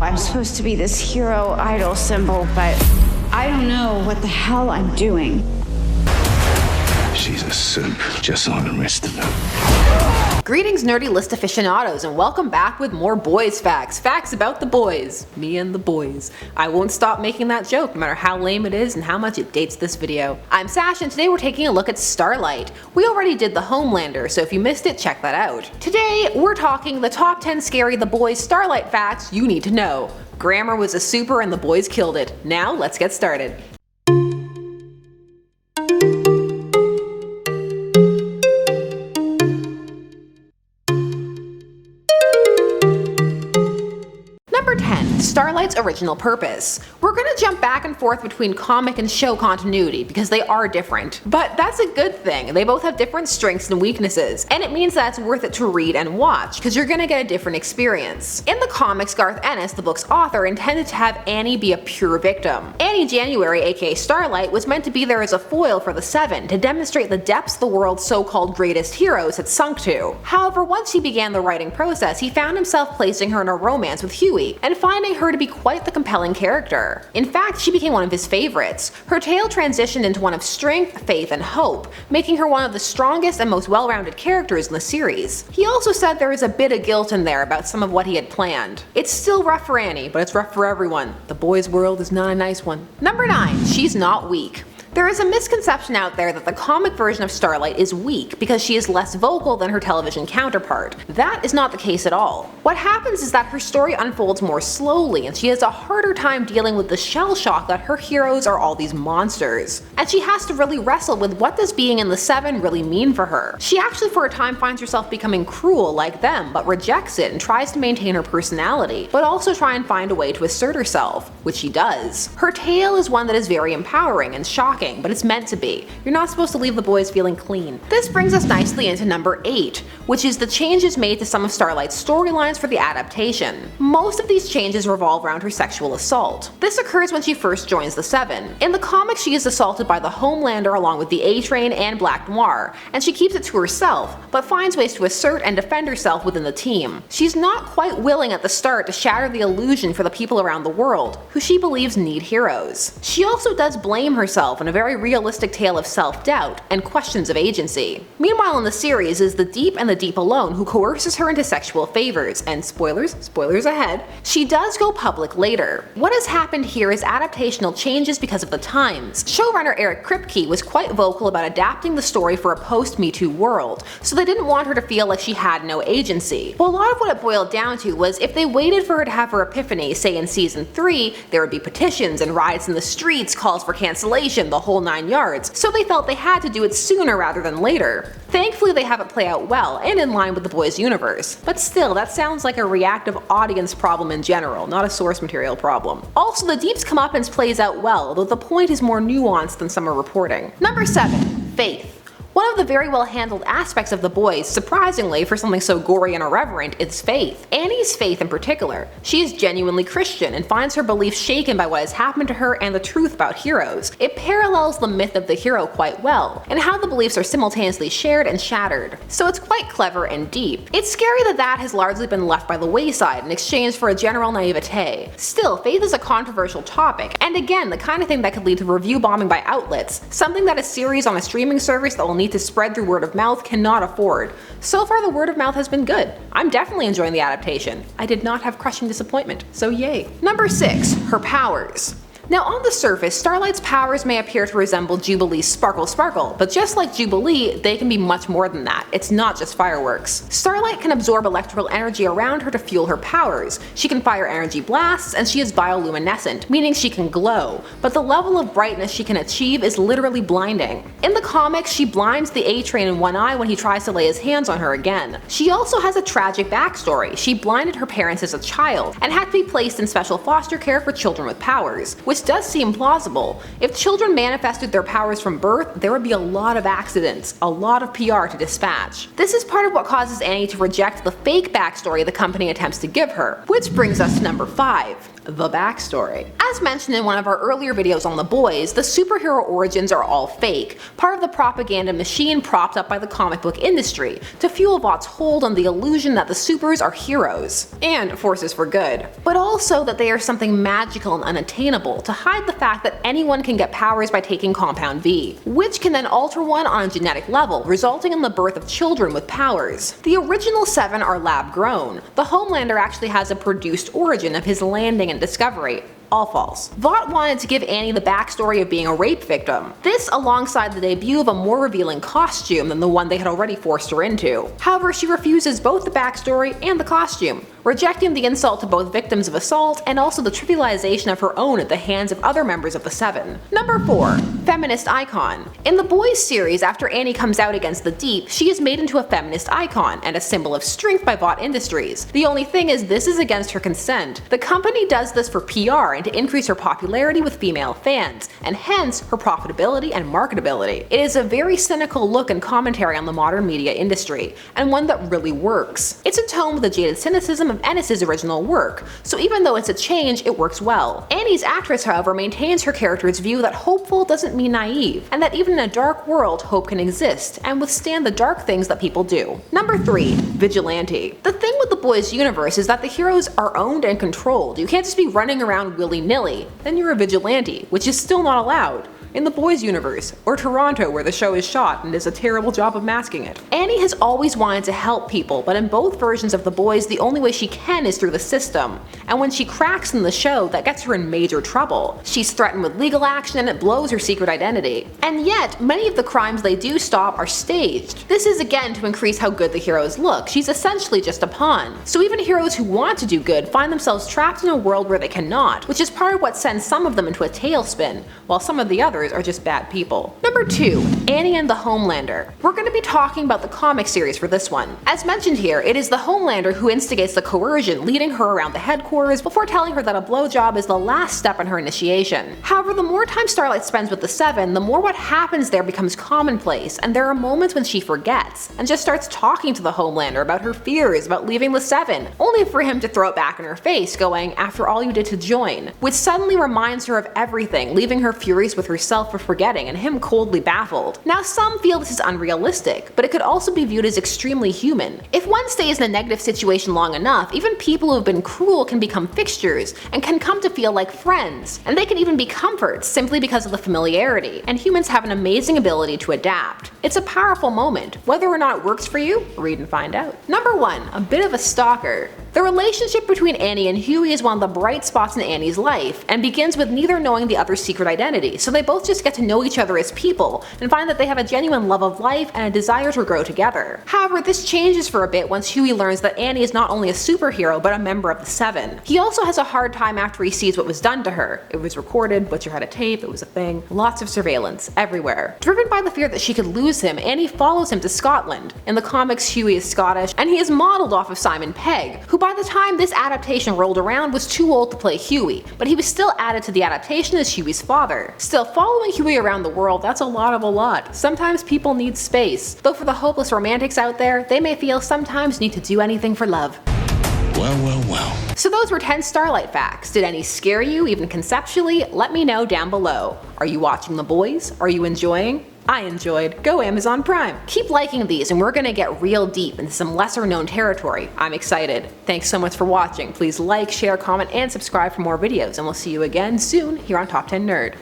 I'm supposed to be this hero idol symbol, but I don't know what the hell I'm doing. She's a simp, just like the rest of them. Greetings, nerdy list aficionados, and welcome back with more boys facts. Facts about the boys. Me and the boys. I won't stop making that joke, no matter how lame it is and how much it dates this video. I'm Sash, and today we're taking a look at Starlight. We already did the Homelander, so if you missed it, check that out. Today, we're talking the top 10 scary the boys Starlight facts you need to know. Grammar was a super and the boys killed it. Now, let's get started. Number 10. Starlight's original purpose. We're gonna jump back and forth between comic and show continuity because they are different. But that's a good thing. They both have different strengths and weaknesses, and it means that it's worth it to read and watch because you're gonna get a different experience. In the comics, Garth Ennis, the book's author, intended to have Annie be a pure victim. Annie January, aka Starlight, was meant to be there as a foil for the Seven to demonstrate the depths the world's so-called greatest heroes had sunk to. However, once he began the writing process, he found himself placing her in a romance with Huey, and finding her to be quite the compelling character. In fact, she became one of his favorites. Her tale transitioned into one of strength, faith, and hope, making her one of the strongest and most well-rounded characters in the series. He also said there is a bit of guilt in there about some of what he had planned. It's still rough for Annie, but it's rough for everyone. The boys' world is not a nice one. Number 9. She's not weak. There is a misconception out there that the comic version of Starlight is weak because she is less vocal than her television counterpart. That is not the case at all. What happens is that her story unfolds more slowly and she has a harder time dealing with the shell shock that her heroes are all these monsters. And she has to really wrestle with what does being in the Seven really mean for her. She actually for a time finds herself becoming cruel like them, but rejects it and tries to maintain her personality, but also try and find a way to assert herself, which she does. Her tale is one that is very empowering and shocking, but it's meant to be. You're not supposed to leave the boys feeling clean. This brings us nicely into number 8, which is the changes made to some of Starlight's storylines for the adaptation. Most of these changes revolve around her sexual assault. This occurs when she first joins the Seven. In the comics, she is assaulted by the Homelander along with the A-Train and Black Noir, and she keeps it to herself, but finds ways to assert and defend herself within the team. She's not quite willing at the start to shatter the illusion for the people around the world, who she believes need heroes. She also does blame herself in a very realistic tale of self-doubt and questions of agency. Meanwhile in the series is the Deep and the Deep alone who coerces her into sexual favors, and spoilers ahead, she does go public later. What has happened here is adaptational changes because of the times. Showrunner Eric Kripke was quite vocal about adapting the story for a post-Me Too world, so they didn't want her to feel like she had no agency. Well, a lot of what it boiled down to was if they waited for her to have her epiphany, say in season 3, there would be petitions and riots in the streets, calls for cancellation, the whole 9 yards, so they felt they had to do it sooner rather than later. Thankfully they have it play out well and in line with the boys' universe, but still that sounds like a reactive audience problem in general, not a source material problem. Also, the Deep's comeuppance plays out well, though the point is more nuanced than some are reporting. Number 7. Faith. One of the very well handled aspects of the boys, surprisingly for something so gory and irreverent, is faith. Annie's faith in particular. She is genuinely Christian and finds her beliefs shaken by what has happened to her and the truth about heroes. It parallels the myth of the hero quite well, and how the beliefs are simultaneously shared and shattered. So it's quite clever and deep. It's scary that that has largely been left by the wayside in exchange for a general naivete. Still, faith is a controversial topic, and again the kind of thing that could lead to review bombing by outlets, something that a series on a streaming service that will need to spread through word of mouth cannot afford. So far the word of mouth has been good. I'm definitely enjoying the adaptation. I did not have crushing disappointment, so yay. Number 6. Her powers. Now on the surface, Starlight's powers may appear to resemble Jubilee's Sparkle Sparkle, but just like Jubilee, they can be much more than that. It's not just fireworks. Starlight can absorb electrical energy around her to fuel her powers. She can fire energy blasts, and she is bioluminescent, meaning she can glow, but the level of brightness she can achieve is literally blinding. In the comics, she blinds the A-Train in one eye when he tries to lay his hands on her again. She also has a tragic backstory. She blinded her parents as a child, and had to be placed in special foster care for children with powers, which which does seem plausible. If children manifested their powers from birth, there would be a lot of accidents, a lot of PR to dispatch. This is part of what causes Annie to reject the fake backstory the company attempts to give her, which brings us to number 5. The backstory. As mentioned in one of our earlier videos on The Boys, the superhero origins are all fake, part of the propaganda machine propped up by the comic book industry to fuel Vought's hold on the illusion that the supers are heroes, and forces for good, but also that they are something magical and unattainable to hide the fact that anyone can get powers by taking Compound V, which can then alter one on a genetic level, resulting in the birth of children with powers. The original 7 are lab grown. The Homelander actually has a produced origin of his landing and discovery. All false. Vought wanted to give Annie the backstory of being a rape victim. This alongside the debut of a more revealing costume than the one they had already forced her into. However, she refuses both the backstory and the costume, rejecting the insult to both victims of assault and also the trivialization of her own at the hands of other members of the 7. Number 4. Feminist icon. In the Boys series, after Annie comes out against the Deep, she is made into a feminist icon and a symbol of strength by Vought Industries. The only thing is, this is against her consent. The company does this for PR and to increase her popularity with female fans, and hence her profitability and marketability. It is a very cynical look and commentary on the modern media industry, and one that really works. It's a tone with the jaded cynicism of Ennis's original work, so even though it's a change, it works well. Annie's actress, however, maintains her character's view that hopeful doesn't mean naive, and that even in a dark world, hope can exist and withstand the dark things that people do. Number 3. Vigilante. The thing with the Boys universe is that the heroes are owned and controlled. You can't just be running around willy-nilly, then you're a vigilante, which is still not allowed in the Boys universe, or Toronto where the show is shot and does a terrible job of masking it. Annie has always wanted to help people, but in both versions of The Boys, the only way she can is through the system, and when she cracks in the show, that gets her in major trouble. She's threatened with legal action and it blows her secret identity. And yet, many of the crimes they do stop are staged. This is again to increase how good the heroes look. She's essentially just a pawn. So even heroes who want to do good find themselves trapped in a world where they cannot, which is part of what sends some of them into a tailspin, while some of the others are just bad people. Number 2. Annie and the Homelander. We're going to be talking about the comic series for this one. As mentioned here, it is the Homelander who instigates the coercion, leading her around the headquarters before telling her that a blowjob is the last step in her initiation. However, the more time Starlight spends with the 7, the more what happens there becomes commonplace, and there are moments when she forgets, and just starts talking to the Homelander about her fears about leaving the 7, only for him to throw it back in her face, going, "After all you did to join," which suddenly reminds her of everything, leaving her furious with herself for forgetting and him coldly baffled. Now, some feel this is unrealistic, but it could also be viewed as extremely human. If one stays in a negative situation long enough, even people who have been cruel can become fixtures and can come to feel like friends, and they can even be comforts simply because of the familiarity, and humans have an amazing ability to adapt. It's a powerful moment. Whether or not it works for you, read and find out. Number 1. A bit of a stalker. The relationship between Annie and Huey is one of the bright spots in Annie's life, and begins with neither knowing the other's secret identity, so they both just get to know each other as people, and find that they have a genuine love of life and a desire to grow together. However, this changes for a bit once Huey learns that Annie is not only a superhero, but a member of the 7. He also has a hard time after he sees what was done to her. It was recorded, Butcher had a tape, it was a thing. Lots of surveillance, everywhere. Driven by the fear that she could lose him, Annie follows him to Scotland. In the comics, Huey is Scottish, and he is modeled off of Simon Pegg, who by the time this adaptation rolled around was too old to play Huey, but he was still added to the adaptation as Huey's father. Still, following Huey around the world, that's a lot of a lot. Sometimes people need space. Though for the hopeless romantics out there, they may feel sometimes need to do anything for love. Well, well, well. So those were 10 Starlight facts. Did any scare you, even conceptually? Let me know down below. Are you watching The Boys? Are you enjoying? I enjoyed. Go Amazon Prime. Keep liking these and we're gonna get real deep into some lesser known territory. I'm excited. Thanks so much for watching. Please like, share, comment, and subscribe for more videos, and we'll see you again soon here on Top 10 Nerd.